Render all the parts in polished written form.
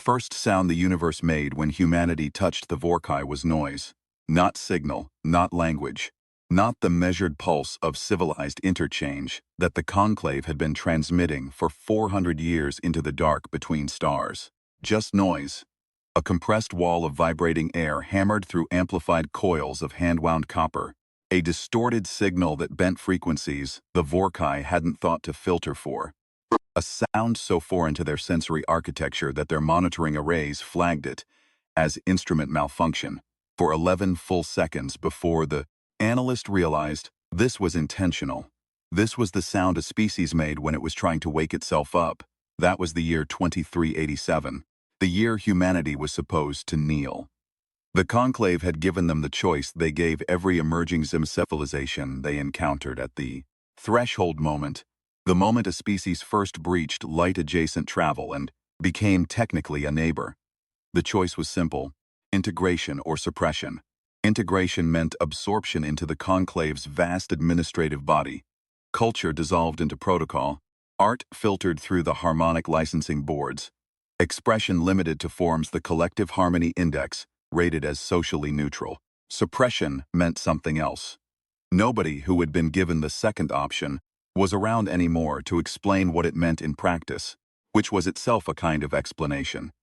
First sound the universe made when humanity touched the Vorkai was noise. Not signal, not language. Not the measured pulse of civilized interchange that the conclave had been transmitting for 400 years into the dark between stars. Just noise. A compressed wall of vibrating air hammered through amplified coils of hand-wound copper. A distorted signal that bent frequencies the Vorkai hadn't thought to filter for. A sound so foreign to their sensory architecture that their monitoring arrays flagged it as instrument malfunction for 11 full seconds before the analyst realized this was intentional. This was the sound a species made when it was trying to wake itself up. That was the year 2387, the year humanity was supposed to kneel. The conclave had given them the choice they gave every emerging civilization they encountered at the threshold moment, the moment a species first breached light-adjacent travel and became technically a neighbor. The choice was simple: integration or suppression. Integration meant absorption into the conclave's vast administrative body. Culture dissolved into protocol. Art filtered through the harmonic licensing boards. Expression limited to forms the collective harmony index, rated as socially neutral. Suppression meant something else. Nobody who had been given the second option was around anymore to explain what it meant in practice, which was itself a kind of explanation.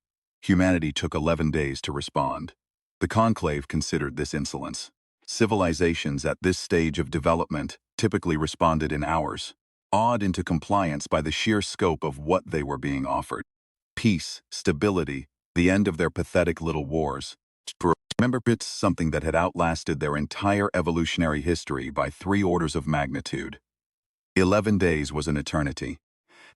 Humanity took 11 days to respond. The conclave considered this insolence. Civilizations at this stage of development typically responded in hours, awed into compliance by the sheer scope of what they were being offered. Peace, stability, the end of their pathetic little wars. Remember, it's something that had outlasted their entire evolutionary history by 3 orders of magnitude. 11 days was an eternity.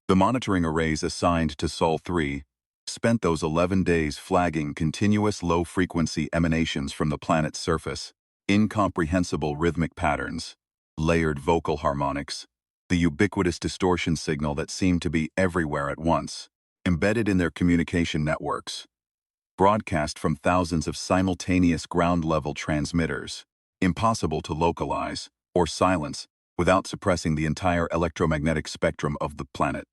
The monitoring arrays assigned to Sol 3 spent those 11 days flagging continuous low-frequency emanations from the planet's surface, incomprehensible rhythmic patterns, layered vocal harmonics, the ubiquitous distortion signal that seemed to be everywhere at once, embedded in their communication networks, broadcast from thousands of simultaneous ground-level transmitters, impossible to localize or silence without suppressing the entire electromagnetic spectrum of the planet.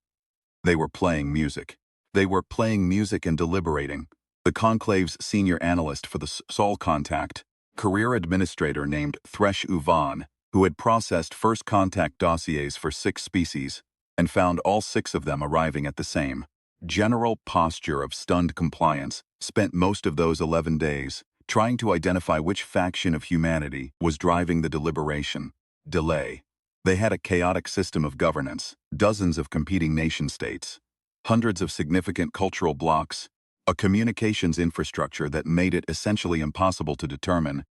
They were playing music. They were playing music and deliberating. The conclave's senior analyst for the Sol contact, career administrator named Thresh Uvan, who had processed first contact dossiers for 6 species and found all 6 of them arriving at the same general posture of stunned compliance, spent most of those 11 days trying to identify which faction of humanity was driving the deliberation. Delay. They had a chaotic system of governance, dozens of competing nation-states, hundreds of significant cultural blocks, a communications infrastructure that made it essentially impossible to determine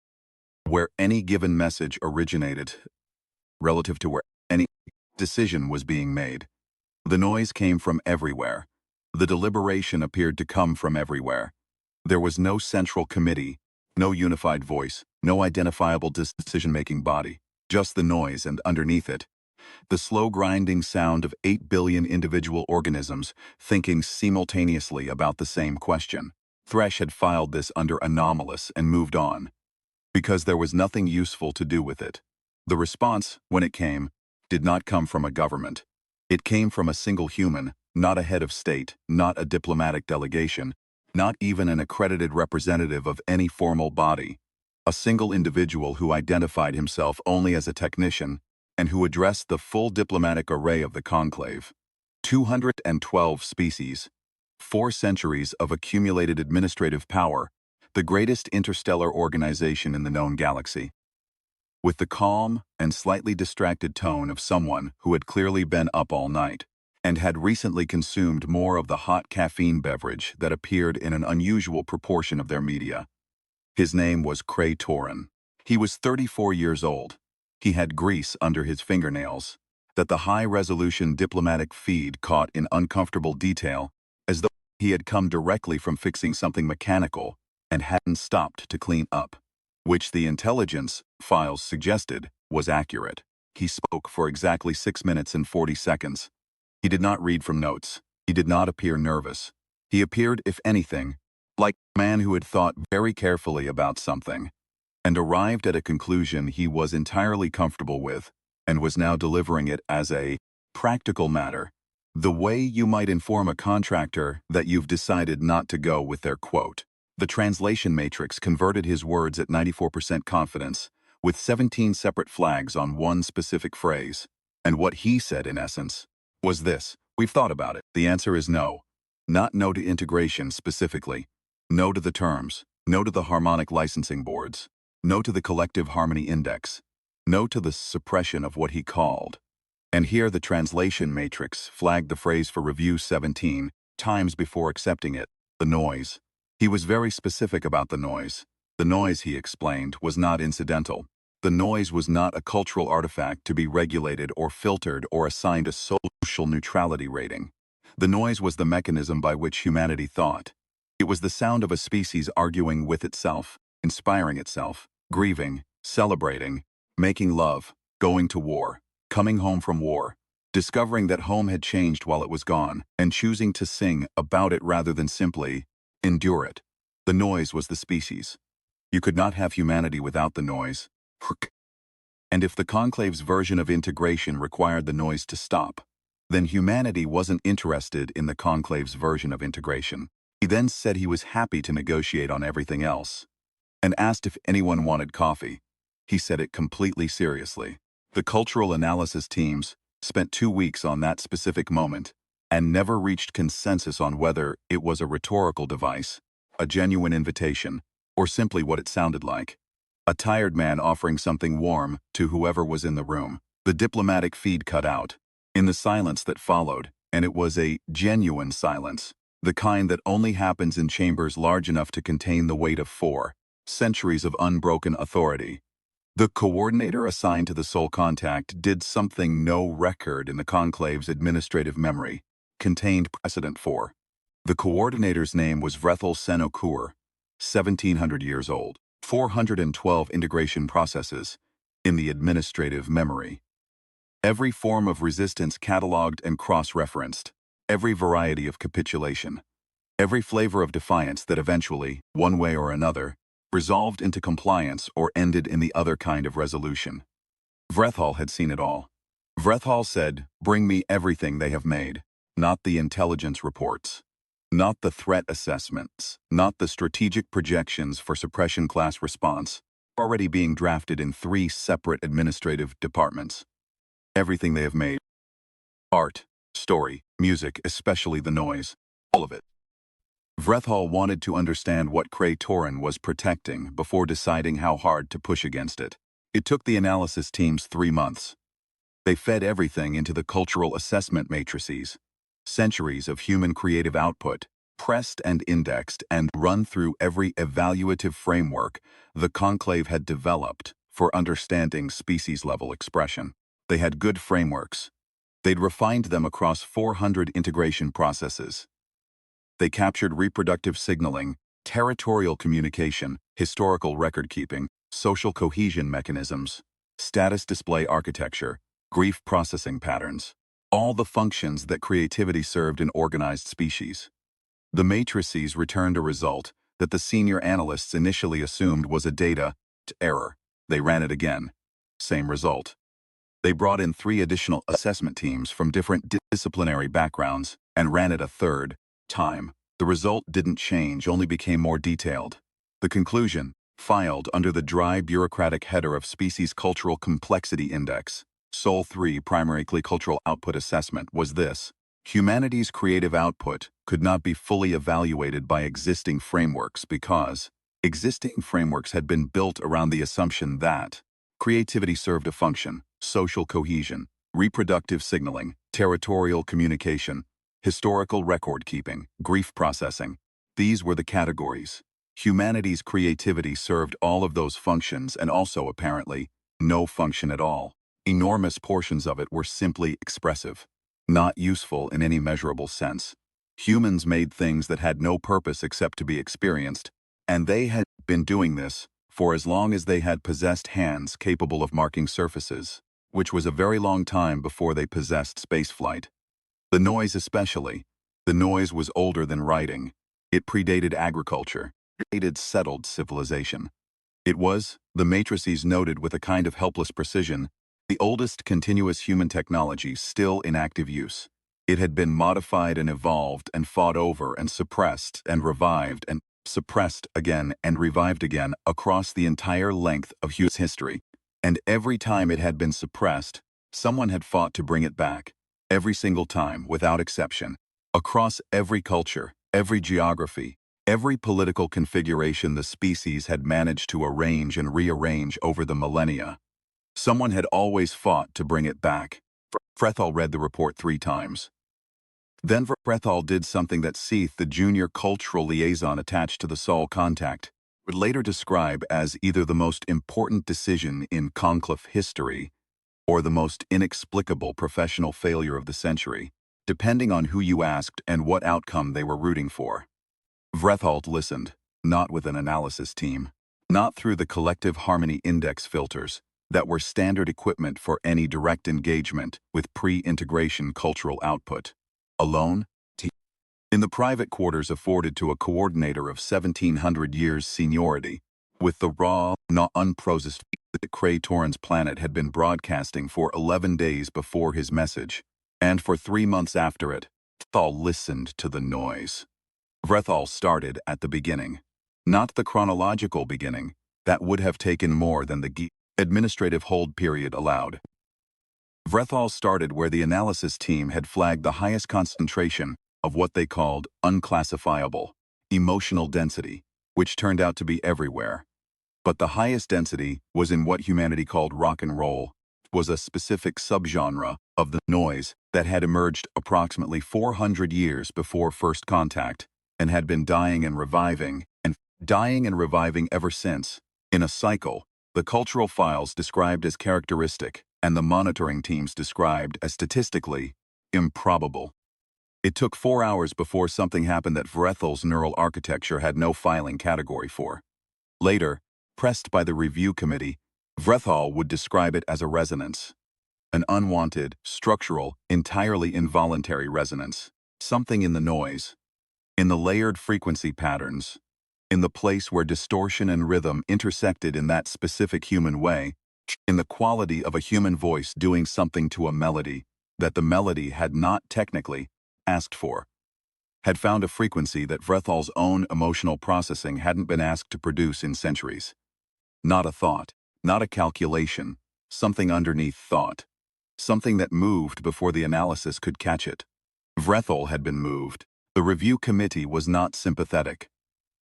where any given message originated relative to where any decision was being made. The noise came from everywhere. The deliberation appeared to come from everywhere. There was no central committee, no unified voice, no identifiable decision-making body, just the noise and underneath it, the slow grinding sound of 8 billion individual organisms thinking simultaneously about the same question. Thresh had filed this under anomalous and moved on, because there was nothing useful to do with it. The response, when it came, did not come from a government. It came from a single human, not a head of state, not a diplomatic delegation, not even an accredited representative of any formal body. A single individual who identified himself only as a technician and who addressed the full diplomatic array of the conclave. 212 species, 4 centuries of accumulated administrative power, the greatest interstellar organization in the known galaxy. With the calm and slightly distracted tone of someone who had clearly been up all night and had recently consumed more of the hot caffeine beverage that appeared in an unusual proportion of their media. His name was Cray Torin. He was 34 years old. He had grease under his fingernails that the high-resolution diplomatic feed caught in uncomfortable detail, as though he had come directly from fixing something mechanical and hadn't stopped to clean up, which the intelligence files suggested was accurate. He spoke for exactly 6 minutes and 40 seconds. He did not read from notes. He did not appear nervous. He appeared, if anything, like a man who had thought very carefully about something and arrived at a conclusion he was entirely comfortable with, and was now delivering it as a practical matter. The way you might inform a contractor that you've decided not to go with their quote. The translation matrix converted his words at 94% confidence, with 17 separate flags on one specific phrase. And what he said, in essence, was this: we've thought about it. The answer is no. Not no to integration specifically. No to the terms. No to the harmonic licensing boards. No to the collective harmony index. No to the suppression of what he called. And here the translation matrix flagged the phrase for review 17 times before accepting it: the noise. He was very specific about the noise. The noise, he explained, was not incidental. The noise was not a cultural artifact to be regulated or filtered or assigned a social neutrality rating. The noise was the mechanism by which humanity thought. It was the sound of a species arguing with itself, inspiring itself, grieving, celebrating, making love, going to war, coming home from war, discovering that home had changed while it was gone, and choosing to sing about it rather than simply endure it. The noise was the species. You could not have humanity without the noise. And if the conclave's version of integration required the noise to stop, then humanity wasn't interested in the conclave's version of integration. He then said he was happy to negotiate on everything else, and asked if anyone wanted coffee. He said it completely seriously. The cultural analysis teams spent 2 weeks on that specific moment and never reached consensus on whether it was a rhetorical device, a genuine invitation, or simply what it sounded like: a tired man offering something warm to whoever was in the room. The diplomatic feed cut out in the silence that followed, and it was a genuine silence, the kind that only happens in chambers large enough to contain the weight of 4 centuries of unbroken authority. The coordinator assigned to the sole contact did something no record in the conclave's administrative memory contained precedent for. The coordinator's name was Vrethel Senokur, 1700 years old. 412 integration processes in the administrative memory. Every form of resistance cataloged and cross-referenced. Every variety of capitulation. Every flavor of defiance that eventually, one way or another, resolved into compliance or ended in the other kind of resolution. Vrethal had seen it all. Vrethal said, "Bring me everything they have made, not the intelligence reports, not the threat assessments, not the strategic projections for suppression class response, already being drafted in 3 separate administrative departments. Everything they have made. Art, story, music, especially the noise, all of it." Vrethal wanted to understand what Kratorin was protecting before deciding how hard to push against it. It took the analysis teams 3 months. They fed everything into the cultural assessment matrices. Centuries of human creative output, pressed and indexed and run through every evaluative framework the conclave had developed for understanding species-level expression. They had good frameworks. They'd refined them across 400 integration processes. They captured reproductive signaling, territorial communication, historical record-keeping, social cohesion mechanisms, status display architecture, grief processing patterns, all the functions that creativity served in organized species. The matrices returned a result that the senior analysts initially assumed was a data error. They ran it again. Same result. They brought in 3 additional assessment teams from different disciplinary backgrounds and ran it a 3rd time. The result didn't change, only became more detailed. The conclusion, filed under the dry bureaucratic header of Species Cultural Complexity Index, Sol 3 Primary Cultural Output Assessment, was this: humanity's creative output could not be fully evaluated by existing frameworks because existing frameworks had been built around the assumption that creativity served a function: social cohesion, reproductive signaling, territorial communication, historical record-keeping, grief processing. These were the categories. Humanity's creativity served all of those functions and also, apparently, no function at all. Enormous portions of it were simply expressive, not useful in any measurable sense. Humans made things that had no purpose except to be experienced, and they had been doing this for as long as they had possessed hands capable of marking surfaces, which was a very long time before they possessed spaceflight. The noise especially. The noise was older than writing. It predated agriculture. It predated settled civilization. It was, the matrices noted with a kind of helpless precision, the oldest continuous human technology still in active use. It had been modified and evolved and fought over and suppressed and revived and suppressed again and revived again across the entire length of human history. And every time it had been suppressed, someone had fought to bring it back. Every single time, without exception. Across every culture, every geography, every political configuration the species had managed to arrange and rearrange over the millennia. Someone had always fought to bring it back. Frethall read the report 3 times. Then Frethall did something that Seath, the junior cultural liaison attached to the Sol contact, would later describe as either the most important decision in conclave history or the most inexplicable professional failure of the century, depending on who you asked and what outcome they were rooting for. Frethall listened, not with an analysis team, not through the collective harmony index filters that were standard equipment for any direct engagement with pre-integration cultural output. Alone, in the private quarters afforded to a coordinator of 1700 years seniority, with the raw, not unprocessed that Cray Torrens planet had been broadcasting for 11 days before his message, and for 3 months after it, Frethall listened to the noise. Frethall started at the beginning. Not the chronological beginning, that would have taken more than the administrative hold period allowed. Frethall started where the analysis team had flagged the highest concentration of what they called unclassifiable, emotional density, which turned out to be everywhere. But the highest density was in what humanity called rock and roll, was a specific subgenre of the noise that had emerged approximately 400 years before first contact and had been dying and reviving ever since, in a cycle, the cultural files described as characteristic and the monitoring teams described as statistically improbable. It took 4 hours before something happened that Frethall's neural architecture had no filing category for. Later, pressed by the review committee, Frethall would describe it as a resonance. An unwanted, structural, entirely involuntary resonance. Something in the noise. In the layered frequency patterns. In the place where distortion and rhythm intersected in that specific human way. In the quality of a human voice doing something to a melody that the melody had not technically asked for, had found a frequency that Frethall's own emotional processing hadn't been asked to produce in centuries. Not a thought, not a calculation, something underneath thought. Something that moved before the analysis could catch it. Frethall had been moved. The review committee was not sympathetic.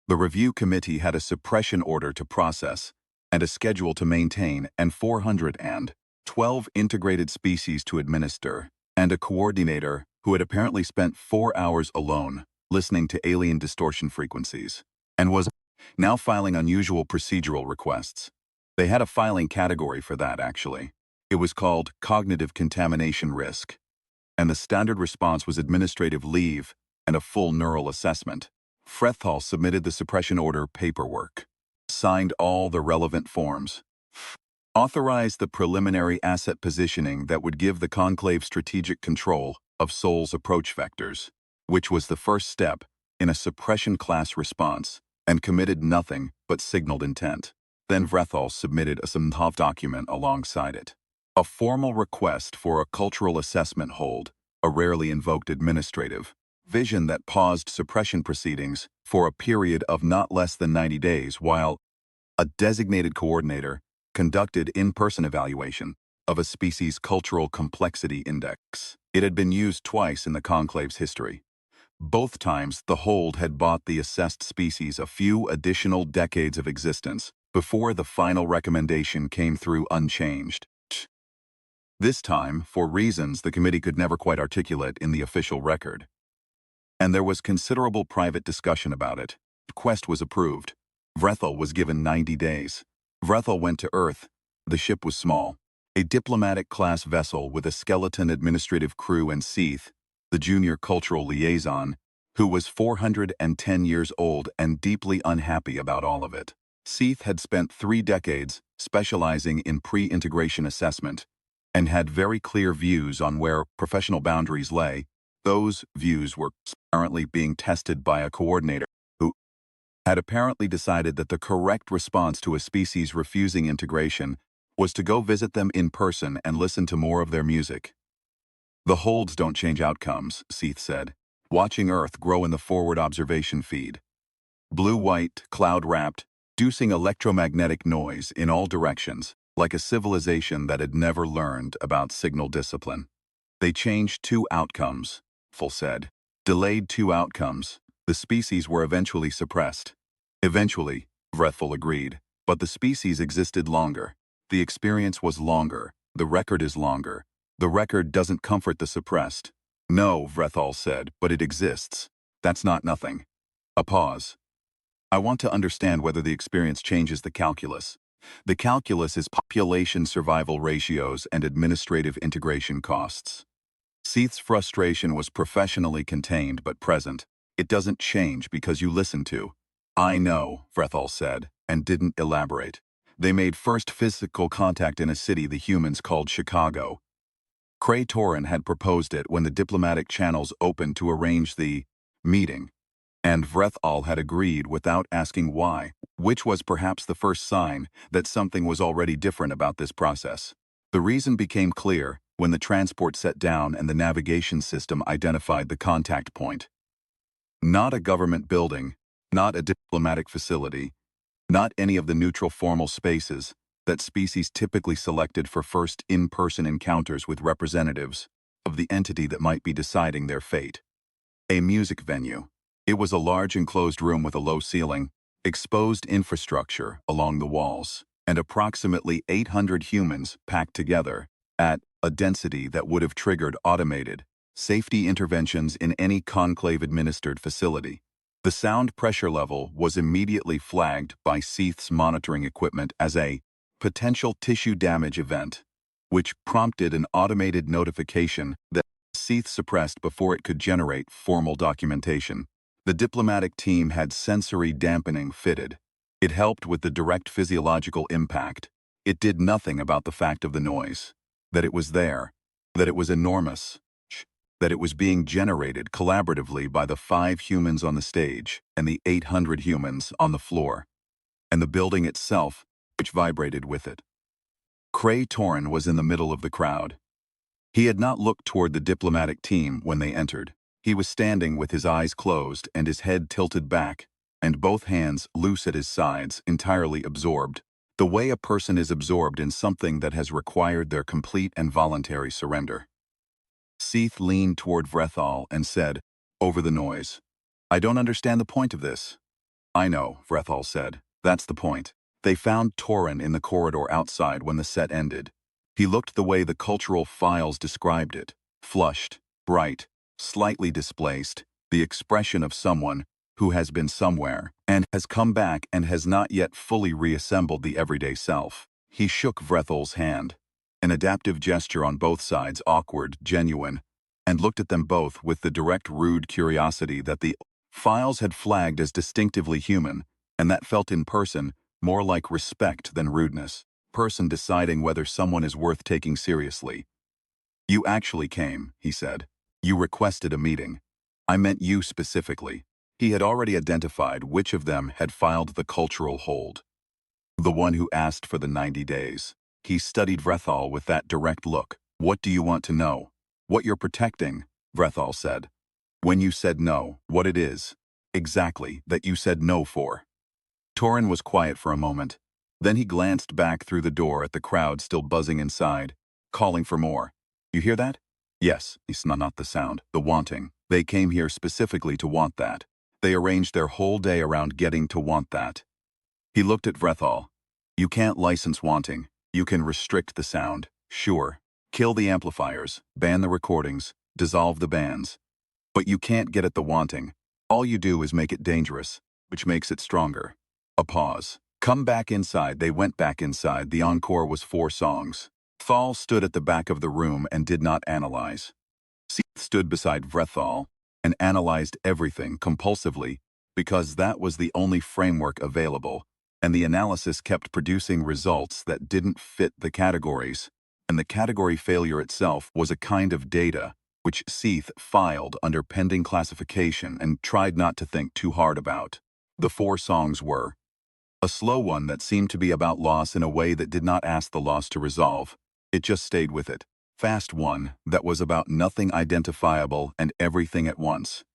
The review committee had a suppression order to process and a schedule to maintain and 412 integrated species to administer, and a coordinator who had apparently spent 4 hours alone listening to alien distortion frequencies, and was now filing unusual procedural requests. They had a filing category for that, actually. It was called cognitive contamination risk, and the standard response was administrative leave and a full neural assessment. Frethall submitted the suppression order paperwork, signed all the relevant forms, authorized the preliminary asset positioning that would give the conclave strategic control of Sol's approach vectors, which was the first step in a suppression class response, and committed nothing but signaled intent. Then Frethall submitted a SMTOV document alongside it. A formal request for a cultural assessment hold, a rarely invoked administrative vision that paused suppression proceedings for a period of not less than 90 days while a designated coordinator conducted in-person evaluation of a species' cultural complexity index. It had been used twice in the conclave's history. Both times, the hold had bought the assessed species a few additional decades of existence before the final recommendation came through unchanged. This time, for reasons the committee could never quite articulate in the official record. And there was considerable private discussion about it. The quest was approved. Frethall was given 90 days. Frethall went to Earth. The ship was small. A diplomatic-class vessel with a skeleton administrative crew and Seath, the junior cultural liaison, who was 410 years old and deeply unhappy about all of it. Seath had spent 3 decades specializing in pre-integration assessment and had very clear views on where professional boundaries lay. Those views were apparently being tested by a coordinator who had apparently decided that the correct response to a species refusing integration was to go visit them in person and listen to more of their music. The holds don't change outcomes, Seath said, watching Earth grow in the forward observation feed. Blue-white, cloud-wrapped, producing electromagnetic noise in all directions, like a civilization that had never learned about signal discipline. They changed two outcomes, Full said. Delayed two outcomes. The species were eventually suppressed. Eventually, Vrethel agreed, but the species existed longer. The experience was longer. The record is longer. The record doesn't comfort the suppressed. No, Vrethel said, but it exists. That's not nothing. A pause. I want to understand whether the experience changes the calculus. The calculus is population survival ratios and administrative integration costs. Seath's frustration was professionally contained but present. It doesn't change because you listen to. I know, Vrethel said, and didn't elaborate. They made first physical contact in a city the humans called Chicago. Cray Torin had proposed it when the diplomatic channels opened to arrange the meeting, and Vrethal had agreed without asking why, which was perhaps the first sign that something was already different about this process. The reason became clear when the transport set down and the navigation system identified the contact point. Not a government building, not a diplomatic facility, not any of the neutral formal spaces that species typically selected for first in-person encounters with representatives of the entity that might be deciding their fate. A music venue. It was a large enclosed room with a low ceiling, exposed infrastructure along the walls, and approximately 800 humans packed together at a density that would have triggered automated safety interventions in any conclave-administered facility. The sound pressure level was immediately flagged by Seath's monitoring equipment as a potential tissue damage event, which prompted an automated notification that Seath suppressed before it could generate formal documentation. The diplomatic team had sensory dampening fitted. It helped with the direct physiological impact. It did nothing about the fact of the noise, that it was there, that it was enormous, that it was being generated collaboratively by the 5 humans on the stage and the 800 humans on the floor, and the building itself, which vibrated with it. Cray Torin was in the middle of the crowd. He had not looked toward the diplomatic team when they entered. He was standing with his eyes closed and his head tilted back, and both hands loose at his sides, entirely absorbed, the way a person is absorbed in something that has required their complete and voluntary surrender. Seath leaned toward Vrethal and said, over the noise, I don't understand the point of this. I know, Vrethal said. That's the point. They found Torin in the corridor outside when the set ended. He looked the way the cultural files described it, flushed, bright, slightly displaced, the expression of someone who has been somewhere and has come back and has not yet fully reassembled the everyday self. He shook Vrethal's hand, an adaptive gesture on both sides, awkward, genuine, and looked at them both with the direct rude curiosity that the files had flagged as distinctively human, and that felt in person more like respect than rudeness. Person deciding whether someone is worth taking seriously. You actually came, he said. You requested a meeting. I meant you specifically. He had already identified which of them had filed the cultural hold. The one who asked for the 90 days. He studied Vrethal with that direct look. What do you want to know? What you're protecting, Vrethal said. When you said no, what it is. Exactly, that you said no for. Torin was quiet for a moment. Then he glanced back through the door at the crowd still buzzing inside, calling for more. You hear that? Yes, it's not the sound, the wanting. They came here specifically to want that. They arranged their whole day around getting to want that. He looked at Vrethal. You can't license wanting. You can restrict the sound, sure. Kill the amplifiers, ban the recordings, dissolve the bands. But you can't get at the wanting. All you do is make it dangerous, which makes it stronger. A pause. Come back inside. They went back inside. The encore was 4 songs. Thal stood at the back of the room and did not analyze. Seath stood beside Vrethal and analyzed everything compulsively because that was the only framework available, and the analysis kept producing results that didn't fit the categories, and the category failure itself was a kind of data which Seath filed under pending classification and tried not to think too hard about. The 4 songs were a slow one that seemed to be about loss in a way that did not ask the loss to resolve. It just stayed with it. Fast one that was about nothing identifiable and everything at once.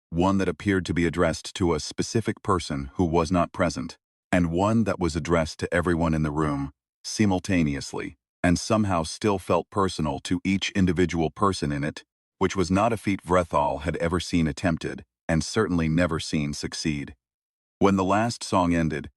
One that appeared to be addressed to a specific person who was not present, and one that was addressed to everyone in the room, simultaneously, and somehow still felt personal to each individual person in it, which was not a feat Vrethal had ever seen attempted, and certainly never seen succeed. When the last song ended,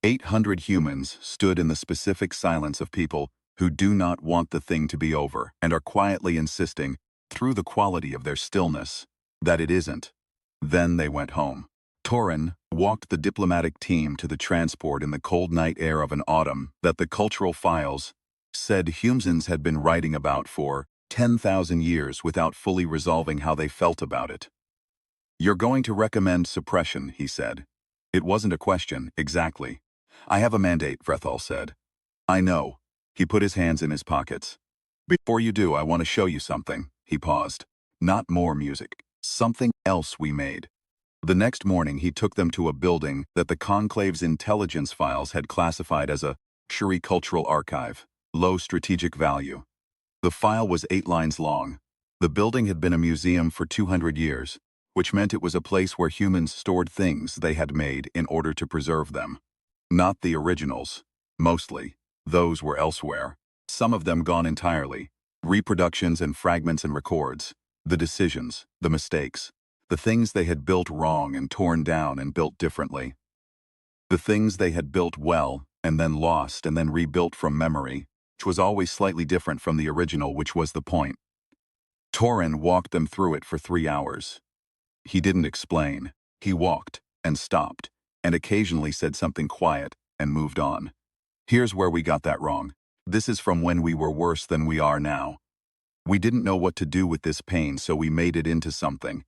800 humans stood in the specific silence of people who do not want the thing to be over and are quietly insisting, through the quality of their stillness, that it isn't. Then they went home. Torin walked the diplomatic team to the transport in the cold night air of an autumn that the cultural files said humans had been writing about for 10,000 years without fully resolving how they felt about it. "You're going to recommend suppression," he said. It wasn't a question, exactly. "I have a mandate," Vrethal said. "I know." He put his hands in his pockets. "Before you do, I want to show you something." He paused. "Not more music. Something else we made." The next morning he took them to a building that the Conclave's intelligence files had classified as a luxury cultural archive, low strategic value. The file was 8 lines long. The building had been a museum for 200 years, which meant it was a place where humans stored things they had made in order to preserve them. Not the originals. Mostly. Those were elsewhere. Some of them gone entirely. Reproductions and fragments and records. The decisions, the mistakes. The things they had built wrong and torn down and built differently. The things they had built well, and then lost and then rebuilt from memory, which was always slightly different from the original, which was the point. Torin walked them through it for 3 hours. He didn't explain. He walked, and stopped, and occasionally said something quiet, and moved on. "Here's where we got that wrong. This is from when we were worse than we are now. We didn't know what to do with this pain, so we made it into something.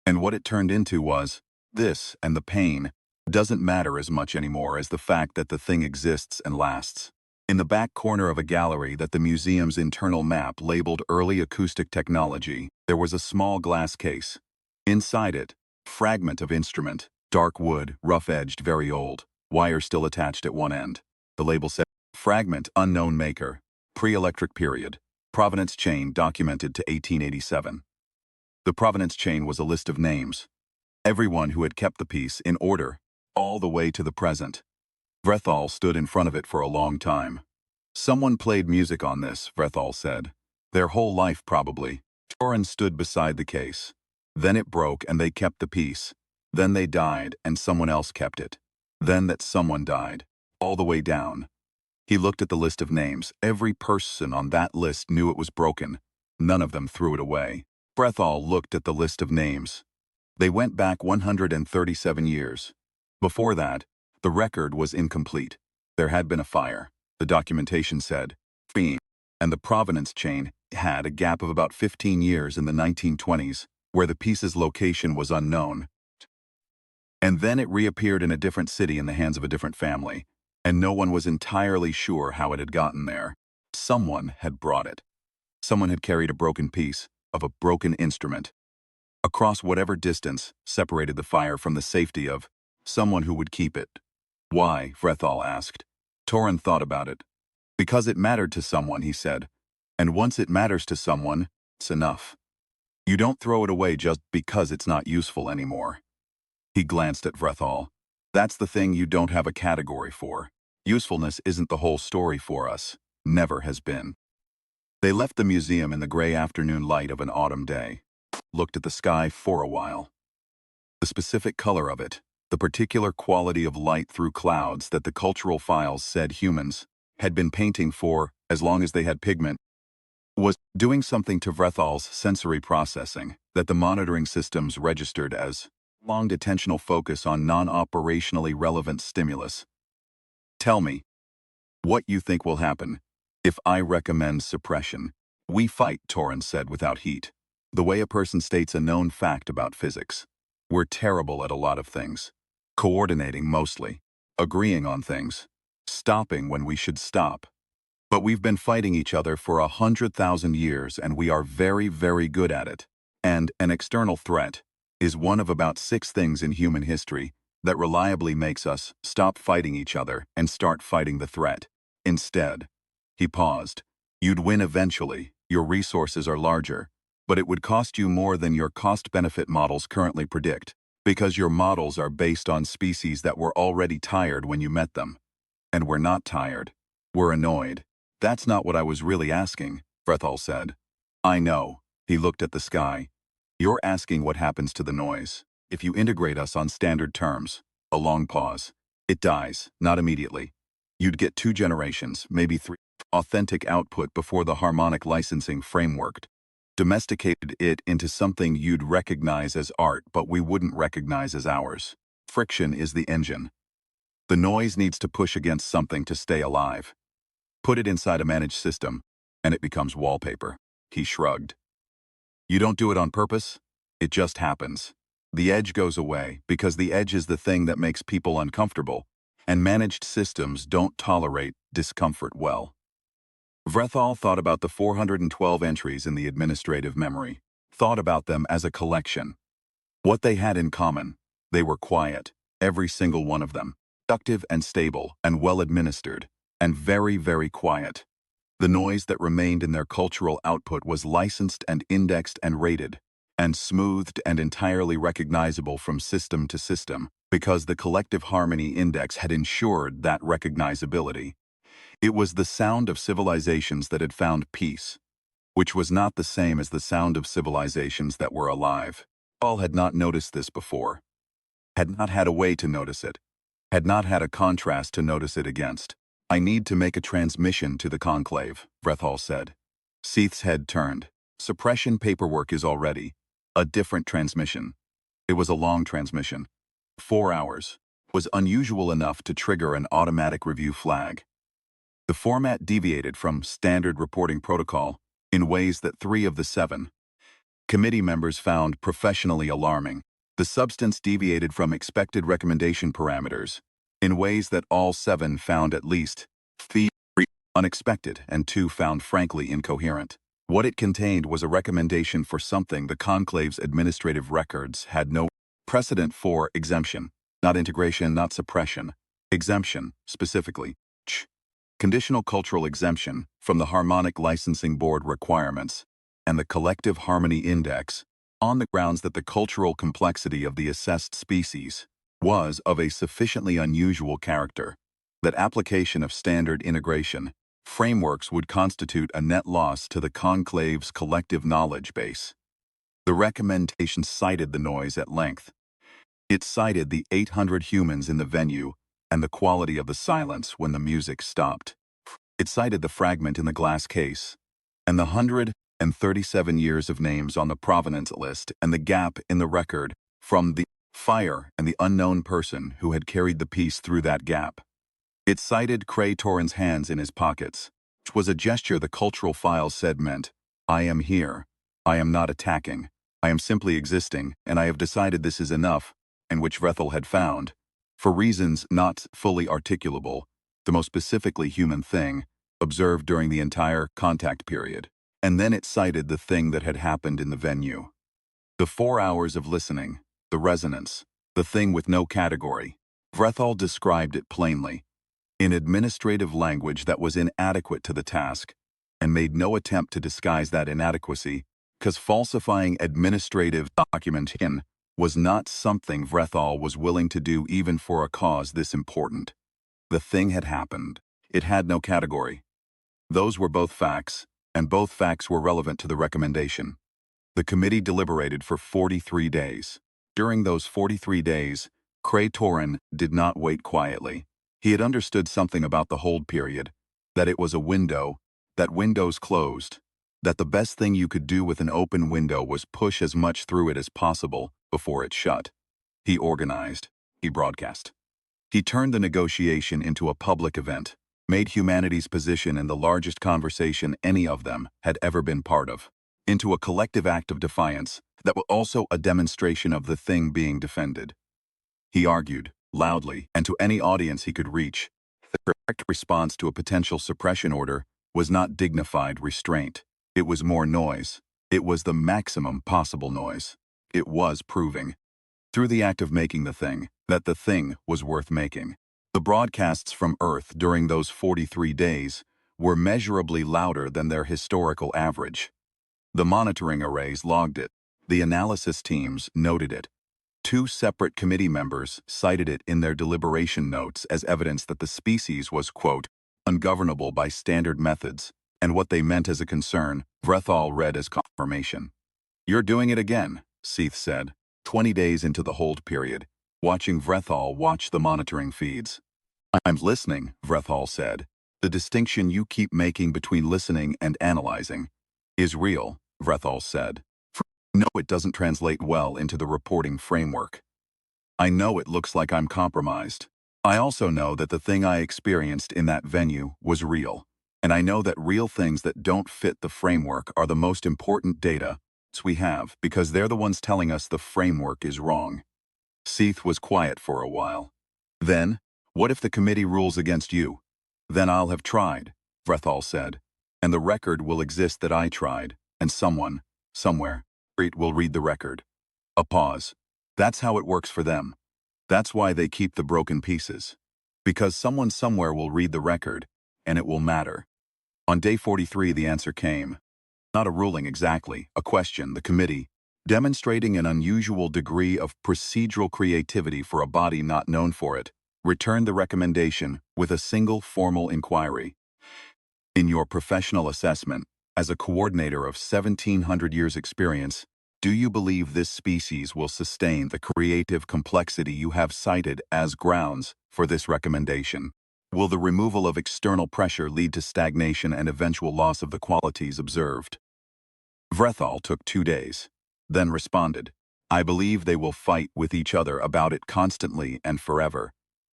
And what it turned into was, this, and the pain doesn't matter as much anymore as the fact that the thing exists and lasts." In the back corner of a gallery that the museum's internal map labeled early acoustic technology, there was a small glass case. Inside it, fragment of instrument, dark wood, rough-edged, very old, wire still attached at one end. The label said, "Fragment, unknown maker, pre-electric period, provenance chain documented to 1887. The provenance chain was a list of names. Everyone who had kept the piece in order, all the way to the present. Vrethal stood in front of it for a long time. "Someone played music on this," Vrethal said. "Their whole life, probably." Torin stood beside the case. Then it broke and they kept the piece. Then they died and someone else kept it. Then that someone died. All the way down. He looked at the list of names. Every person on that list knew it was broken. None of them threw it away. Vrethal looked at the list of names. They went back 137 years. Before that, the record was incomplete. There had been a fire. The documentation said, "Fiend," and the provenance chain had a gap of about 15 years in the 1920s, where the piece's location was unknown. And then it reappeared in a different city in the hands of a different family, and no one was entirely sure how it had gotten there. Someone had brought it. Someone had carried a broken piece of a broken instrument across whatever distance separated the fire from the safety of someone who would keep it. "Why?" Vrethal asked. Torin thought about it. "Because it mattered to someone," he said. "And once it matters to someone, it's enough. You don't throw it away just because it's not useful anymore." He glanced at Vrethal. "That's the thing you don't have a category for. Usefulness isn't the whole story for us. Never has been." They left the museum in the gray afternoon light of an autumn day. Looked at the sky for a while. The specific color of it, the particular quality of light through clouds that the cultural files said humans had been painting for as long as they had pigment, was doing something to Vrethal's sensory processing that the monitoring systems registered as prolonged attentional focus on non-operationally relevant stimulus. "Tell me what you think will happen if I recommend suppression." "We fight," Torin said without heat. "The way a person states a known fact about physics. We're terrible at a lot of things. Coordinating mostly. Agreeing on things. Stopping when we should stop. But we've been fighting each other for 100,000 years and we are very, very good at it. And an external threat is one of about 6 things in human history that reliably makes us stop fighting each other and start fighting the threat. Instead." He paused. "You'd win eventually. your resources are larger, but it would cost you more than your cost-benefit models currently predict, because your models are based on species that were already tired when you met them. And we're not tired. We're annoyed. That's not what I was really asking, Vrethal said. I know. He looked at the sky. You're asking what happens to the noise. If you integrate us on standard terms, a long pause. It dies, not immediately. You'd get 2 generations, maybe 3, authentic output before the harmonic licensing framework domesticated it into something you'd recognize as art but we wouldn't recognize as ours. Friction is the engine. The noise needs to push against something to stay alive. Put it inside a managed system, and it becomes wallpaper. He shrugged. You don't do it on purpose. It just happens. The edge goes away because the edge is the thing that makes people uncomfortable, and managed systems don't tolerate discomfort well. Vrethal thought about the 412 entries in the administrative memory, thought about them as a collection. What they had in common, they were quiet, every single one of them, productive and stable and well-administered, and very, very quiet. The noise that remained in their cultural output was licensed and indexed and rated, and smoothed and entirely recognizable from system to system, because the collective harmony index had ensured that recognizability. It was the sound of civilizations that had found peace, which was not the same as the sound of civilizations that were alive. Paul had not noticed this before, had not had a way to notice it, had not had a contrast to notice it against. I need to make a transmission to the conclave, Vrethal said. Seath's head turned. Suppression paperwork is already a different transmission. It was a long transmission. 4 hours was unusual enough to trigger an automatic review flag. The format deviated from standard reporting protocol in ways that 3 of the 7 committee members found professionally alarming. The substance deviated from expected recommendation parameters in ways that all 7 found at least 3 unexpected and 2 found frankly incoherent. What it contained was a recommendation for something the conclave's administrative records had no precedent for: exemption, not integration, not suppression. Exemption, specifically, conditional cultural exemption from the Harmonic Licensing Board requirements and the Collective Harmony Index, on the grounds that the cultural complexity of the assessed species was of a sufficiently unusual character that application of standard integration frameworks would constitute a net loss to the conclave's collective knowledge base. The recommendation cited the noise at length. It cited the 800 humans in the venue and the quality of the silence when the music stopped. It cited the fragment in the glass case and the 137 years of names on the provenance list and the gap in the record from the fire and the unknown person who had carried the piece through that gap. It cited Cray Torren's hands in his pockets, which was a gesture the cultural file said meant, I am here, I am not attacking, I am simply existing, and I have decided this is enough, and which Vrethal had found, for reasons not fully articulable, the most specifically human thing observed during the entire contact period. And then it cited the thing that had happened in the venue. The 4 hours of listening, the resonance, the thing with no category. Vrethal described it plainly, in administrative language that was inadequate to the task, and made no attempt to disguise that inadequacy, because falsifying administrative documentation was not something Vrethal was willing to do even for a cause this important. The thing had happened. It had no category. Those were both facts, and both facts were relevant to the recommendation. The committee deliberated for 43 days. During those 43 days, Cray Torren did not wait quietly. He had understood something about the hold period, that it was a window, that windows closed, that the best thing you could do with an open window was push as much through it as possible before it shut. He organized. He broadcast. He turned the negotiation into a public event, made humanity's position in the largest conversation any of them had ever been part of, into a collective act of defiance that was also a demonstration of the thing being defended. He argued, loudly, and to any audience he could reach, the correct response to a potential suppression order was not dignified restraint. It was more noise. It was the maximum possible noise. It was proving, through the act of making the thing, that the thing was worth making. The broadcasts from Earth during those 43 days were measurably louder than their historical average. The monitoring arrays logged it. The analysis teams noted it. Two separate committee members cited it in their deliberation notes as evidence that the species was, quote, ungovernable by standard methods, and what they meant as a concern, Vrethall read as confirmation. You're doing it again, Seath said, 20 days into the hold period, watching Vrethall watch the monitoring feeds. I'm listening, Vrethall said. The distinction you keep making between listening and analyzing is real, Vrethall said. No, it doesn't translate well into the reporting framework. I know it looks like I'm compromised. I also know that the thing I experienced in that venue was real. And I know that real things that don't fit the framework are the most important data we have because they're the ones telling us the framework is wrong. Seath was quiet for a while. Then, what if the committee rules against you? Then I'll have tried, Vrethall said. And the record will exist that I tried, and someone, somewhere, will read the record. A pause. That's how it works for them. That's why they keep the broken pieces. Because someone somewhere will read the record, and it will matter. On day 43 the answer came. Not a ruling exactly, a question, the committee, demonstrating an unusual degree of procedural creativity for a body not known for it, returned the recommendation with a single formal inquiry. In your professional assessment, as a coordinator of 1,700 years' experience, do you believe this species will sustain the creative complexity you have cited as grounds for this recommendation? Will the removal of external pressure lead to stagnation and eventual loss of the qualities observed? Vrethall took 2 days, then responded, I believe they will fight with each other about it constantly and forever,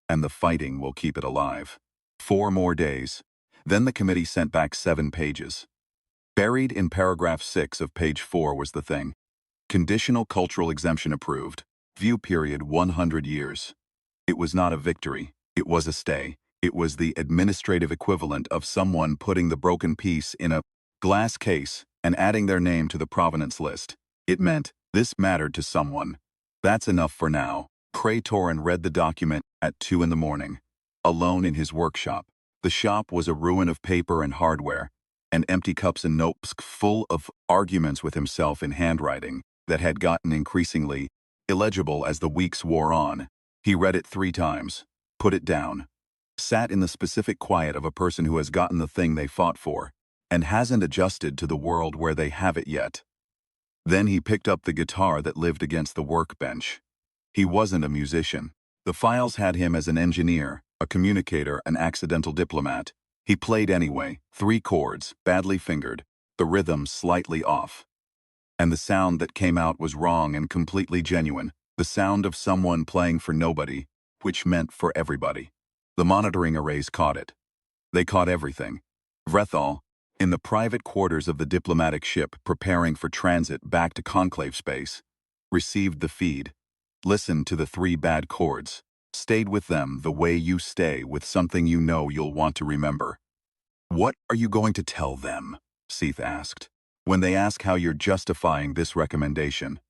and the fighting will keep it alive. 4 more days. Then the committee sent back 7 pages. Buried in paragraph 6 of page 4 was the thing. Conditional cultural exemption approved. View period 100 years. It was not a victory. It was a stay. It was the administrative equivalent of someone putting the broken piece in a glass case and adding their name to the provenance list. It meant this mattered to someone. That's enough for now. Torin read the document at 2 in the morning, alone in his workshop. The shop was a ruin of paper and hardware, and empty cups and notes full of arguments with himself in handwriting that had gotten increasingly illegible as the weeks wore on. He read it 3 times, put it down, sat in the specific quiet of a person who has gotten the thing they fought for, and hasn't adjusted to the world where they have it yet. Then he picked up the guitar that lived against the workbench. He wasn't a musician. The files had him as an engineer, a communicator, an accidental diplomat. He played anyway, 3 chords, badly fingered, the rhythm slightly off. And the sound that came out was wrong and completely genuine, the sound of someone playing for nobody, which meant for everybody. The monitoring arrays caught it. They caught everything. Vrethall, in the private quarters of the diplomatic ship preparing for transit back to conclave space, received the feed, listened to the 3 bad chords, stayed with them the way you stay with something you know you'll want to remember. What are you going to tell them? Seath asked. When they ask how you're justifying this recommendation.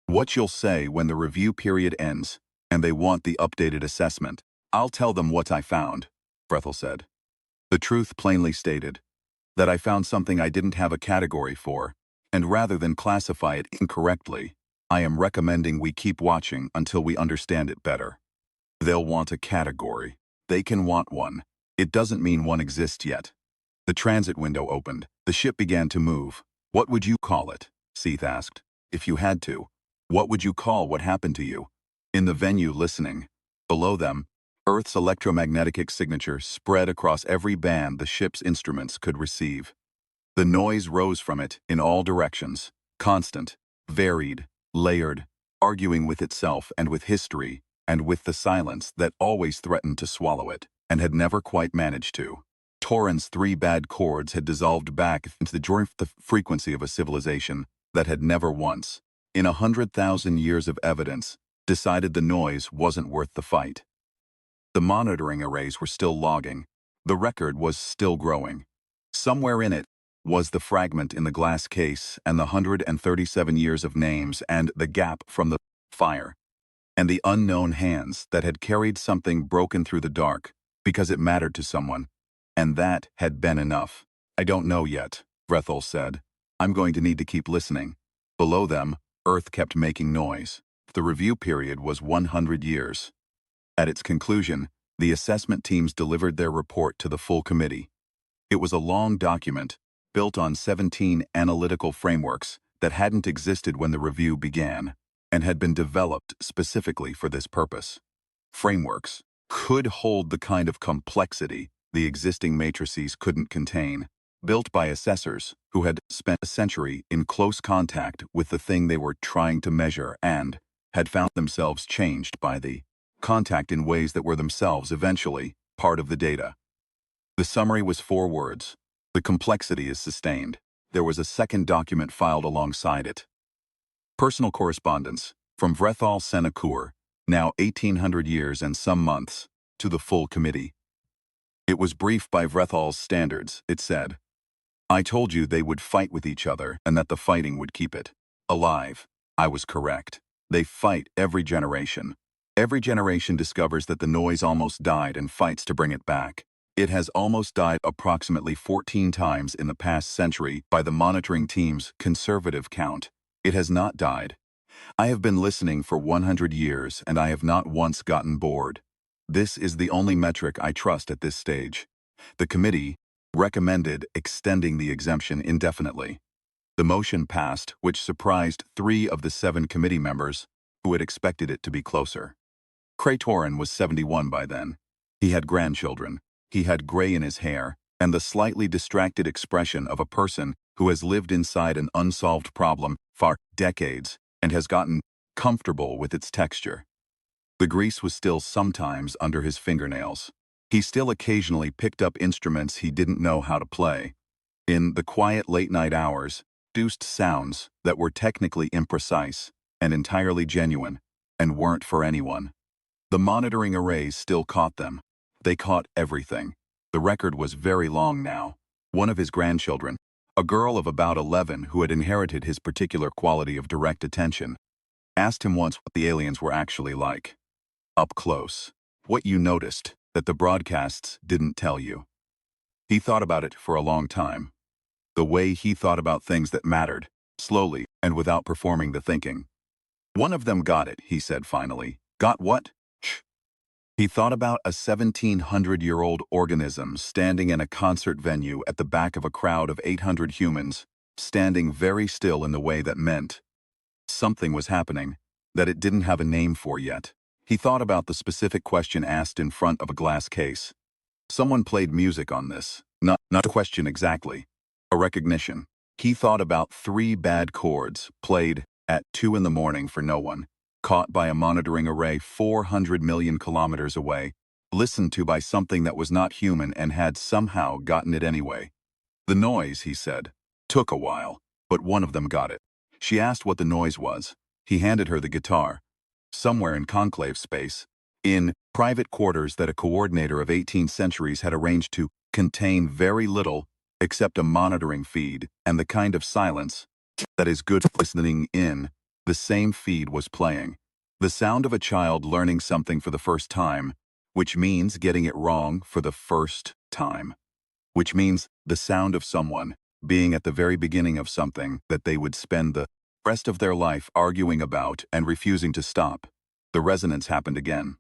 What you'll say when the review period ends and they want the updated assessment. I'll tell them what I found, Vrethall said. The truth plainly stated, that I found something I didn't have a category for, and rather than classify it incorrectly, I am recommending we keep watching until we understand it better. They'll want a category. They can want one. It doesn't mean one exists yet. The transit window opened. The ship began to move. What would you call it? Seath asked. If you had to, what would you call what happened to you? In the venue listening, below them, Earth's electromagnetic signature spread across every band the ship's instruments could receive. The noise rose from it in all directions, constant, varied, layered, arguing with itself and with history, and with the silence that always threatened to swallow it, and had never quite managed to. Torin's 3 bad chords had dissolved back into the frequency of a civilization that had never once, in 100,000 years of evidence, decided the noise wasn't worth the fight. The monitoring arrays were still logging. The record was still growing. Somewhere in it was the fragment in the glass case and the 137 years of names and the gap from the fire, and the unknown hands that had carried something broken through the dark because it mattered to someone, And that had been enough. "I don't know yet," Vrethel said. "I'm going to need to keep listening." Below them, Earth kept making noise. The review period was 100 years. At its conclusion, the assessment teams delivered their report to the full committee. It was a long document, built on 17 analytical frameworks that hadn't existed when the review began, and had been developed specifically for this purpose. Frameworks could hold the kind of complexity the existing matrices couldn't contain, built by assessors who had spent a century in close contact with the thing they were trying to measure and had found themselves changed by the contact in ways that were themselves eventually part of the data. The summary was 4 words. The complexity is sustained. There was a second document filed alongside it. Personal correspondence from Vrethel Senecour, now 1800 years and some months, to the full committee. It was brief by Vrethel's standards. It said, "I told you they would fight with each other and that the fighting would keep it alive. I was correct. They fight every generation. Every generation discovers that the noise almost died and fights to bring it back. It has almost died approximately 14 times in the past century by the monitoring team's conservative count. It has not died. I have been listening for 100 years and I have not once gotten bored. This is the only metric I trust at this stage." The committee recommended extending the exemption indefinitely. The motion passed, which surprised 3 of the 7 committee members who had expected it to be closer. Kratorin was 71 by then. He had grandchildren. He had gray in his hair and the slightly distracted expression of a person who has lived inside an unsolved problem for decades and has gotten comfortable with its texture. The grease was still sometimes under his fingernails. He still occasionally picked up instruments he didn't know how to play. In the quiet late-night hours, produced sounds that were technically imprecise and entirely genuine and weren't for anyone. The monitoring arrays still caught them. They caught everything. The record was very long now. One of his grandchildren, a girl of about 11 who had inherited his particular quality of direct attention, asked him once what the aliens were actually like. Up close. What you noticed that the broadcasts didn't tell you. He thought about it for a long time. The way he thought about things that mattered, slowly and without performing the thinking. "One of them got it," he said finally. "Got what?" Shh. He thought about a 1700-year-old organism standing in a concert venue at the back of a crowd of 800 humans, standing very still in the way that meant something was happening that it didn't have a name for yet. He thought about the specific question asked in front of a glass case. Someone played music on this. Not a question exactly. A recognition. He thought about 3 bad chords, played at 2 in the morning for no one, caught by a monitoring array 400 million kilometers away, listened to by something that was not human and had somehow gotten it anyway. The noise, he said, took a while, but one of them got it. She asked what the noise was. He handed her the guitar. Somewhere in conclave space, in private quarters that a coordinator of 18 centuries had arranged to contain very little except a monitoring feed and the kind of silence that is good for listening in, the same feed was playing. The sound of a child learning something for the first time, which means getting it wrong for the first time, which means the sound of someone being at the very beginning of something that they would spend the rest of their life arguing about and refusing to stop. The resonance happened again.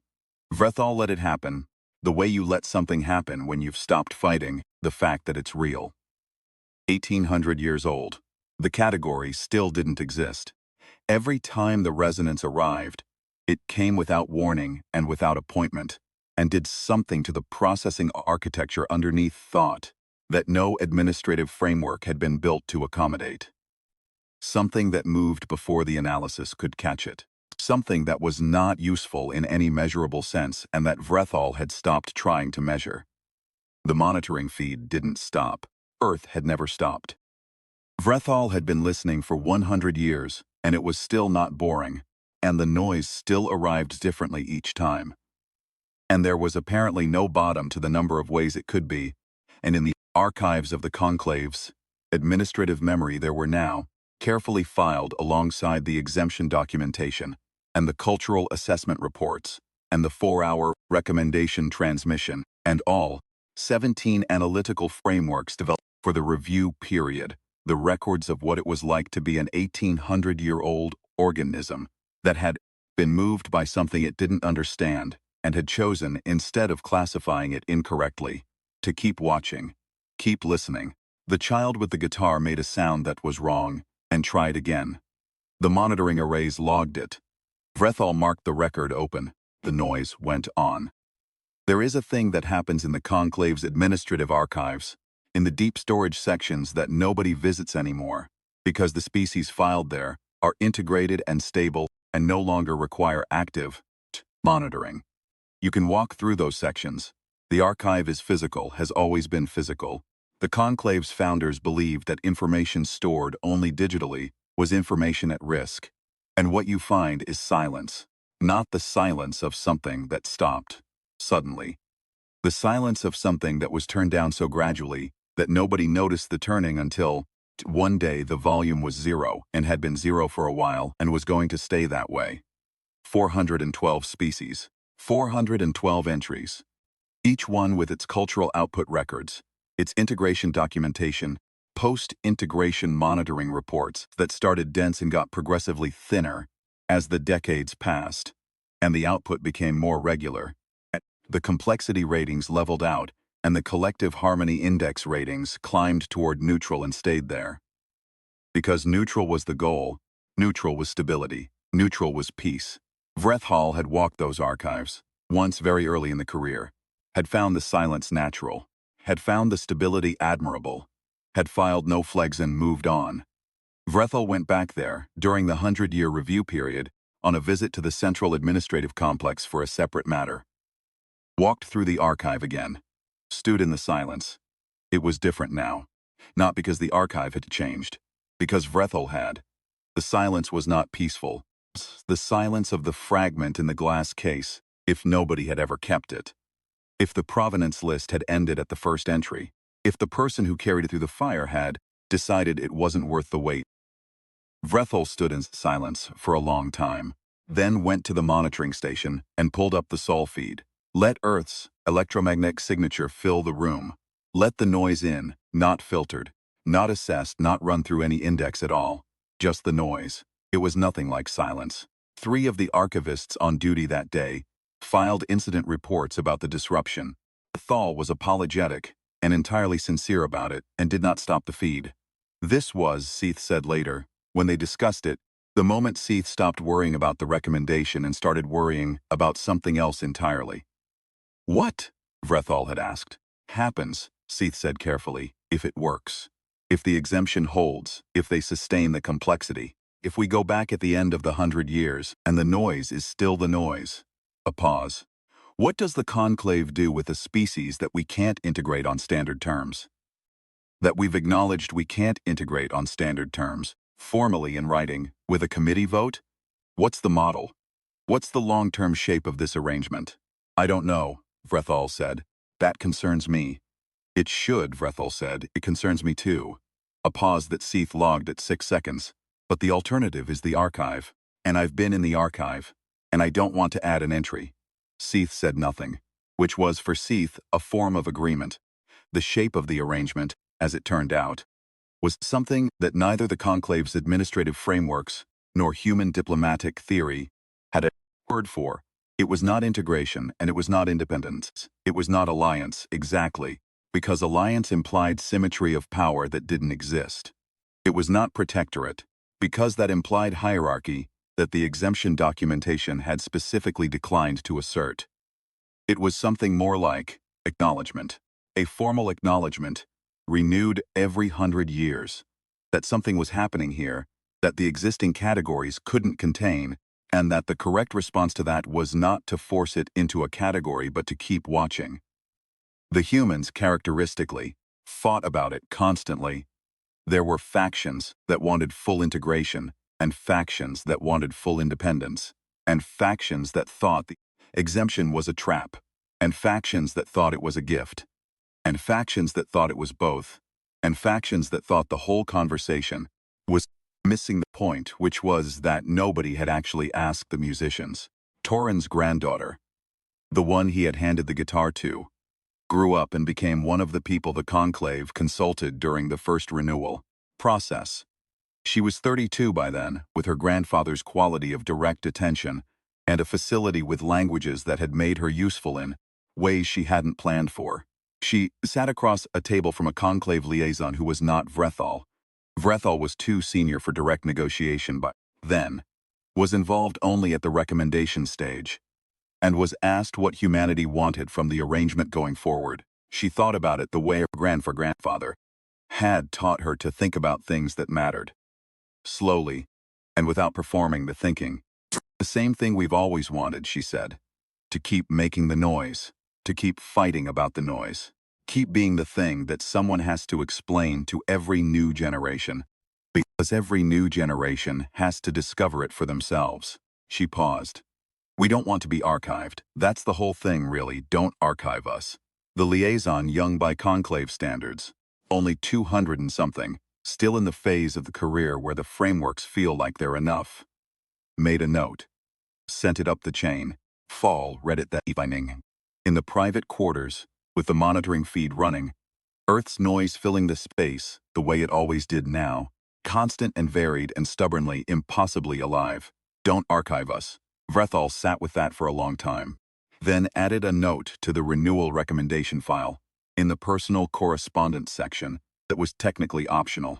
Vrethel let it happen, the way you let something happen when you've stopped fighting the fact that it's real. 1800 years old. The category still didn't exist. Every time the resonance arrived, it came without warning and without appointment, and did something to the processing architecture underneath thought that no administrative framework had been built to accommodate. Something that moved before the analysis could catch it. Something that was not useful in any measurable sense and that Vrethel had stopped trying to measure. The monitoring feed didn't stop. Earth had never stopped. Vrethel had been listening for 100 years, and it was still not boring, and the noise still arrived differently each time. And there was apparently no bottom to the number of ways it could be, and in the archives of the conclave's administrative memory there were now, carefully filed alongside the exemption documentation, and the cultural assessment reports, and the 4-hour recommendation transmission, and all 17 analytical frameworks developed for the review period, the records of what it was like to be an 1800-year-old organism that had been moved by something it didn't understand and had chosen, instead of classifying it incorrectly, to keep watching, keep listening. The child with the guitar made a sound that was wrong and tried again. The monitoring arrays logged it. Vrethal marked the record open. The noise went on. There is a thing that happens in the Conclave's administrative archives, in the deep storage sections that nobody visits anymore, because the species filed there are integrated and stable and no longer require active monitoring. You can walk through those sections. The archive is physical, has always been physical. The Conclave's founders believed that information stored only digitally was information at risk. And what you find is silence, not the silence of something that stopped suddenly. The silence of something that was turned down so gradually that nobody noticed the turning until one day the volume was zero and had been zero for a while and was going to stay that way. 412 species, 412 entries, each one with its cultural output records, its integration documentation, post-integration monitoring reports that started dense and got progressively thinner as the decades passed, and the output became more regular. The complexity ratings leveled out, and the collective harmony index ratings climbed toward neutral and stayed there. Because neutral was the goal, neutral was stability, neutral was peace. Vrethal had walked those archives, once very early in the career, had found the silence natural, had found the stability admirable, had filed no flags and moved on. Vrethal went back there, during the 100-year review period, on a visit to the Central Administrative Complex for a separate matter. Walked through the archive again. Stood in the silence. It was different now. Not because the archive had changed. Because Vrethal had. The silence was not peaceful. The silence of the fragment in the glass case, if nobody had ever kept it. If the provenance list had ended at the first entry. If the person who carried it through the fire had decided it wasn't worth the wait. Vrethal stood in silence for a long time, then went to the monitoring station and pulled up the sol feed. Let Earth's electromagnetic signature fill the room. Let the noise in, not filtered, not assessed, not run through any index at all. Just the noise. It was nothing like silence. 3 of the archivists on duty that day filed incident reports about the disruption. Thal was apologetic and entirely sincere about it and did not stop the feed. This was, Seath said later, when they discussed it, the moment Seath stopped worrying about the recommendation and started worrying about something else entirely. What? Vrethal had asked. Happens, Seath said carefully, if it works. If the exemption holds, if they sustain the complexity, if we go back at the end of the 100 years and the noise is still the noise. A pause. What does the conclave do with a species that we can't integrate on standard terms? That we've acknowledged we can't integrate on standard terms, formally in writing, with a committee vote? What's the model? What's the long-term shape of this arrangement? I don't know, Vrethal said. That concerns me. It should, Vrethal said. It concerns me too. A pause that Seath logged at 6 seconds. But the alternative is the archive. And I've been in the archive. And I don't want to add an entry. Seath said nothing, which was for Seath a form of agreement. The shape of the arrangement, as it turned out, was something that neither the conclave's administrative frameworks nor human diplomatic theory had a word for. It was not integration and it was not independence. It was not alliance, exactly, because alliance implied symmetry of power that didn't exist. It was not protectorate, because that implied hierarchy that the exemption documentation had specifically declined to assert. It was something more like acknowledgement, a formal acknowledgement, renewed every 100 years, that something was happening here that the existing categories couldn't contain, and that the correct response to that was not to force it into a category but to keep watching. The humans, characteristically, fought about it constantly. There were factions that wanted full integration, and factions that wanted full independence, and factions that thought the exemption was a trap, and factions that thought it was a gift, and factions that thought it was both, and factions that thought the whole conversation was missing the point, which was that nobody had actually asked the musicians. Torin's granddaughter, the one he had handed the guitar to, grew up and became one of the people the conclave consulted during the first renewal process. She was 32 by then, with her grandfather's quality of direct attention and a facility with languages that had made her useful in ways she hadn't planned for. She sat across a table from a conclave liaison who was not Vrethal. Vrethal was too senior for direct negotiation but then was involved only at the recommendation stage and was asked what humanity wanted from the arrangement going forward. She thought about it the way her grandfather had taught her to think about things that mattered. Slowly, and without performing the thinking. The same thing we've always wanted, she said. To keep making the noise. To keep fighting about the noise. Keep being the thing that someone has to explain to every new generation. Because every new generation has to discover it for themselves. She paused. We don't want to be archived. That's the whole thing, really. Don't archive us. The liaison, young by conclave standards. Only 200 and something. Still in the phase of the career where the frameworks feel like they're enough. Made a note. Sent it up the chain. Fall read it that evening. In the private quarters, with the monitoring feed running, Earth's noise filling the space the way it always did now, constant and varied and stubbornly, impossibly alive. Don't archive us. Vrethal sat with that for a long time. Then added a note to the renewal recommendation file, in the personal correspondence section, that was technically optional,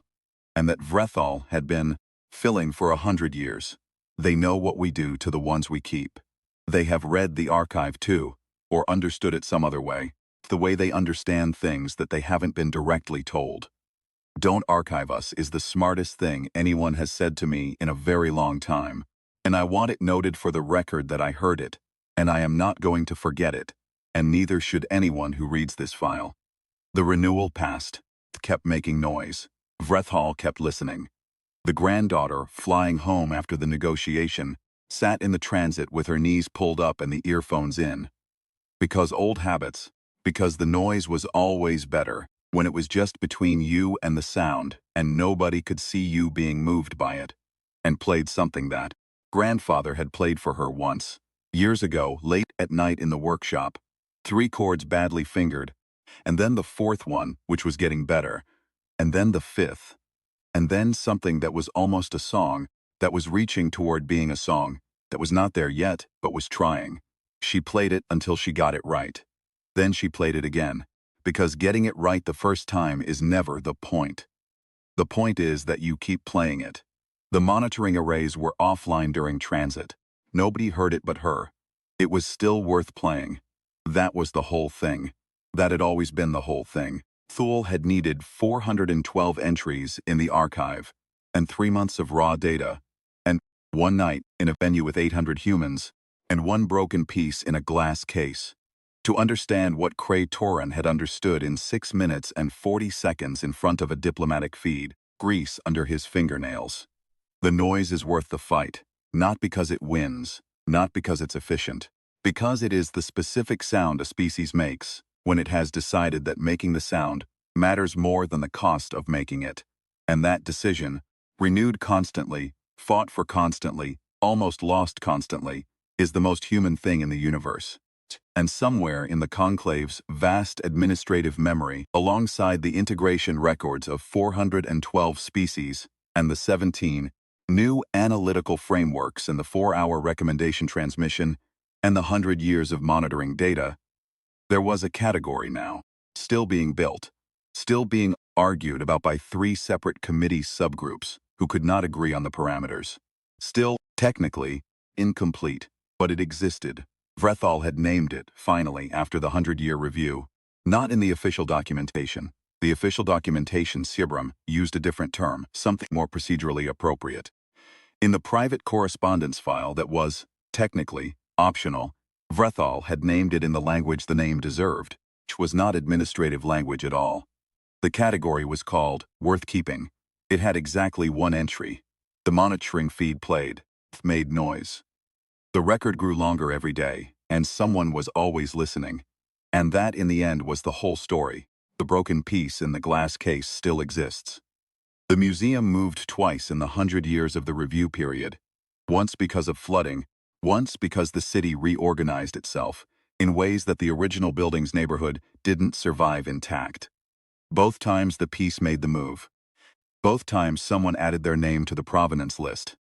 and that Vrethal had been filling for 100 years. They know what we do to the ones we keep. They have read the archive too, or understood it some other way, the way they understand things that they haven't been directly told. Don't archive us is the smartest thing anyone has said to me in a very long time, and I want it noted for the record that I heard it, and I am not going to forget it, and neither should anyone who reads this file. The renewal passed. Kept making noise. Vrethal kept listening. The granddaughter, flying home after the negotiation, sat in the transit with her knees pulled up and the earphones in. Because old habits, because the noise was always better when it was just between you and the sound and nobody could see you being moved by it, and played something that grandfather had played for her once, years ago, late at night in the workshop, 3 chords badly fingered, and then the 4th one, which was getting better, and then the 5th, and then something that was almost a song, that was reaching toward being a song, that was not there yet, but was trying. She played it until she got it right. Then she played it again, because getting it right the first time is never the point. The point is that you keep playing it. The monitoring arrays were offline during transit. Nobody heard it but her. It was still worth playing. That was the whole thing. That had always been the whole thing. Thule had needed 412 entries in the archive, and 3 months of raw data, and one night in a venue with 800 humans, and one broken piece in a glass case, to understand what Cray Toran had understood in 6 minutes and 40 seconds in front of a diplomatic feed, grease under his fingernails. The noise is worth the fight, not because it wins, not because it's efficient, because it is the specific sound a species makes, when it has decided that making the sound matters more than the cost of making it. And that decision, renewed constantly, fought for constantly, almost lost constantly, is the most human thing in the universe. And somewhere in the conclave's vast administrative memory, alongside the integration records of 412 species and the 17 new analytical frameworks in the 4-hour recommendation transmission and the 100 years of monitoring data, there was a category now, still being built, still being argued about by 3 separate committee subgroups who could not agree on the parameters. Still, technically, incomplete, but it existed. Vrethal had named it, finally, after the 100-year review. Not in the official documentation. The official documentation, Sibram, used a different term, something more procedurally appropriate. In the private correspondence file that was, technically, optional, Vrethal had named it in the language the name deserved, which was not administrative language at all. The category was called Worth Keeping. It had exactly 1 entry. The monitoring feed played, made noise. The record grew longer every day, and someone was always listening. And that, in the end, was the whole story. The broken piece in the glass case still exists. The museum moved twice in the 100 years of the review period. Once because of flooding, once because the city reorganized itself, in ways that the original building's neighborhood didn't survive intact. Both times the piece made the move. Both times someone added their name to the provenance list,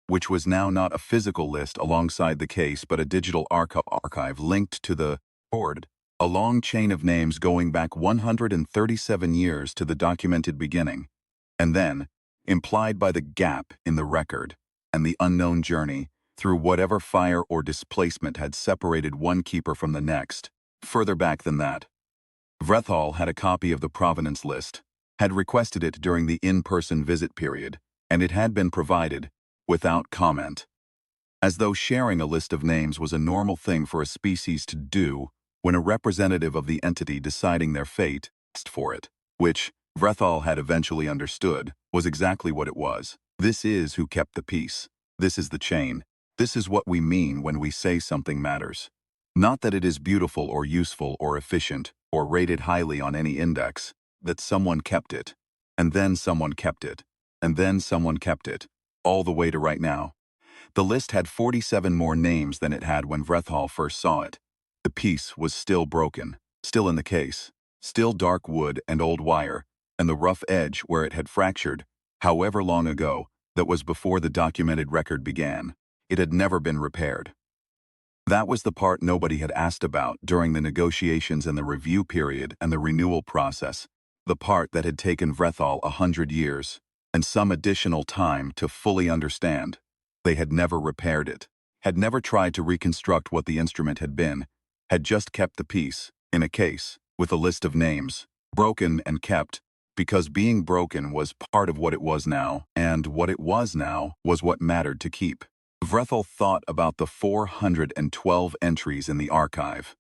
which was now not a physical list alongside the case but a digital archive linked to the board, a long chain of names going back 137 years to the documented beginning, and then, implied by the gap in the record and the unknown journey through whatever fire or displacement had separated one keeper from the next. Further back than that, Vrethall had a copy of the provenance list, had requested it during the in-person visit period, and it had been provided, without comment. As though sharing a list of names was a normal thing for a species to do when a representative of the entity deciding their fate asked for it, which, Vrethall had eventually understood, was exactly what it was. This is who kept the peace. This is the chain. This is what we mean when we say something matters. Not that it is beautiful or useful or efficient or rated highly on any index, that someone kept it, and then someone kept it, and then someone kept it, all the way to right now. The list had 47 more names than it had when Vrethall first saw it. The piece was still broken, still in the case, still dark wood and old wire, and the rough edge where it had fractured, however long ago, that was before the documented record began. It had never been repaired. That was the part nobody had asked about during the negotiations and the review period and the renewal process, the part that had taken Vrethall 100 years, and some additional time to fully understand. They had never repaired it, had never tried to reconstruct what the instrument had been, had just kept the piece, in a case, with a list of names, broken and kept, because being broken was part of what it was now, and what it was now was what mattered to keep. Vrethall thought about the 412 entries in the archive.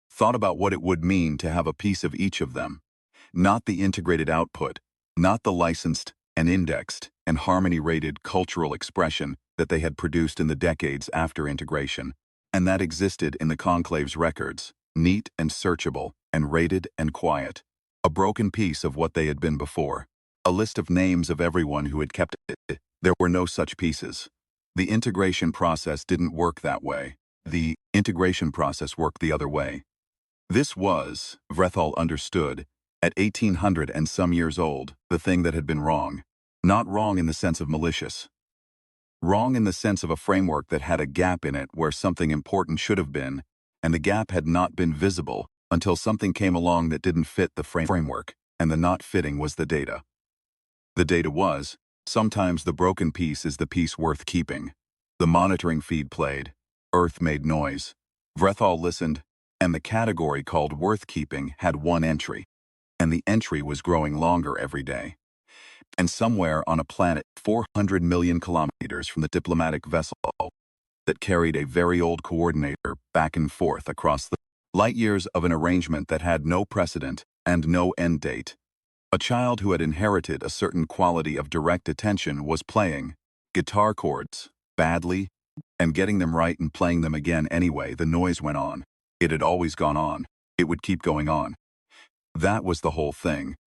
Thought about what it would mean to have a piece of each of them. Not the integrated output, not the licensed and indexed and harmony-rated cultural expression that they had produced in the decades after integration, and that existed in the conclave's records, neat and searchable and rated and quiet. A broken piece of what they had been before. A list of names of everyone who had kept it. There were no such pieces. The integration process didn't work that way. The integration process worked the other way. This was, Vrethall understood, at 1800 and some years old, the thing that had been wrong. Not wrong in the sense of malicious. Wrong in the sense of a framework that had a gap in it where something important should have been, and the gap had not been visible until something came along that didn't fit the framework, and the not fitting was the data. The data was, sometimes the broken piece is the piece worth keeping. The monitoring feed played. Earth made noise. Vrethall listened, and the category called worth keeping had one entry. And the entry was growing longer every day. And somewhere on a planet 400 million kilometers from the diplomatic vessel that carried a very old coordinator back and forth across the light years of an arrangement that had no precedent and no end date, a child who had inherited a certain quality of direct attention was playing guitar chords badly and getting them right and playing them again anyway. The noise went on. It had always gone on. It would keep going on. That was the whole thing.